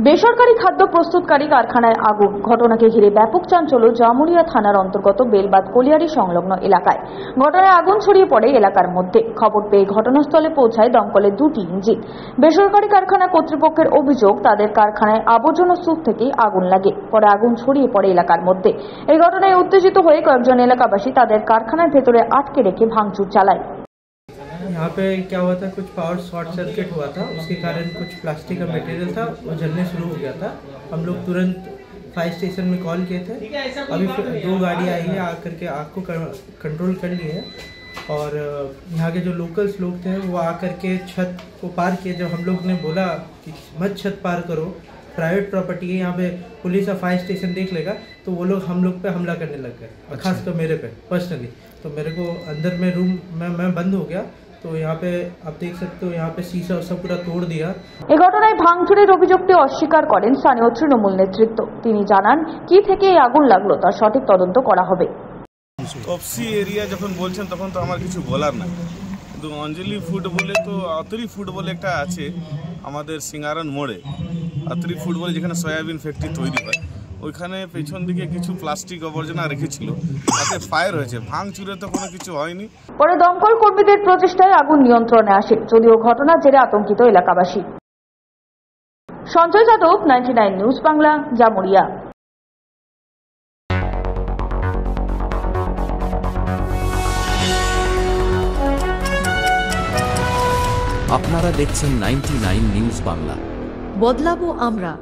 বেসরকারি খাদ্য প্রস্তুতকারী কারখানায় আগুন, ঘটনাকে ঘিরে ব্যাপক চাঞ্চল্য জামুরিয়া থানার অন্তর্গত বেলবাদ কলিয়ারি সংলগ্ন এলাকায়। ঘটনায় আগুন ছড়িয়ে পড়ে এলাকার মধ্যে। খবর পেয়ে ঘটনাস্থলে পৌঁছায় দমকলের 2টি ইঞ্জিন। বেসরকারি কারখানা কর্তৃপক্ষের অভিযোগ, তাদের কারখানায় আবর্জনা স্তূপ থেকেই আগুন লাগে। পরে আগুন ছড়িয়ে পড়ে এলাকার মধ্যে। এই ঘটনায় উত্তেজিত হয়ে কয়েকজন এলাকাবাসী তাদের কারখানার ভেতরে আটকে রেখে ভাঙচুর চালায়। यहाँ पे क्या हुआ था, कुछ पावर शॉर्ट सर्किट हुआ था, उसके कारण कुछ प्लास्टिक का मटेरियल था वो जलने शुरू हो गया था। हम लोग तुरंत फायर स्टेशन में कॉल किए थे। अभी 2 गाड़ी आई है, आकर के आग को कंट्रोल कर लिए है। और यहाँ के जो लोकल्स लोग थे वो आकर के छत को पार किए। जब हम लोग ने बोला कि मत छत पार करो, प्राइवेट प्रॉपर्टी है, यहाँ पे पुलिस और फायर स्टेशन देख लेगा, तो वो लोग हम लोग पे हमला करने लग गए, और खासकर मेरे पे पर्सनली। तो मेरे को अंदर में रूम मैं बंद हो गया। तो यहाँ पे आप देख सकते हो, यहाँ पे शीशा सब पूरा तोड़ दिया। এই ঘটনায় ভাঙচুরের অভিযোগটি অস্বীকার করেন স্থানীয় তৃণমূল নেতৃত্ব। তিনি জানান, কি থেকে এই আগুন লাগলো তার সঠিক তদন্ত করা হবে। কপসি এরিয়া যখন বলছেন তখন তো আমার কিছু বলার না, কিন্তু অঞ্জলি ফুড বলে তো আতরি ফুড বলে একটা আছে আমাদের সিঙ্গারান মোড়ে। আতরি ফুড বলে যেখানে সয়াবিন ফ্যাক্টরি তৈরি হয়, ওইখানে পেছন দিকে কিছু প্লাস্টিক আবর্জনা রেখেছিল, তাতে ফায়ার হয়েছে। ভাঙচুরে তো কোনো কিছু হয়নি। পরে দমকল কর্মীদের প্রচেষ্টায় আগুন নিয়ন্ত্রণে আসে, যদিও ঘটনার জেরে আতঙ্কিত এলাকাবাসী। সঞ্জয় যাদব, 99 নিউজ বাংলা, জামুরিয়া। আপনারা দেখছেন 99 নিউজ বাংলা। বদলাবো আমরা।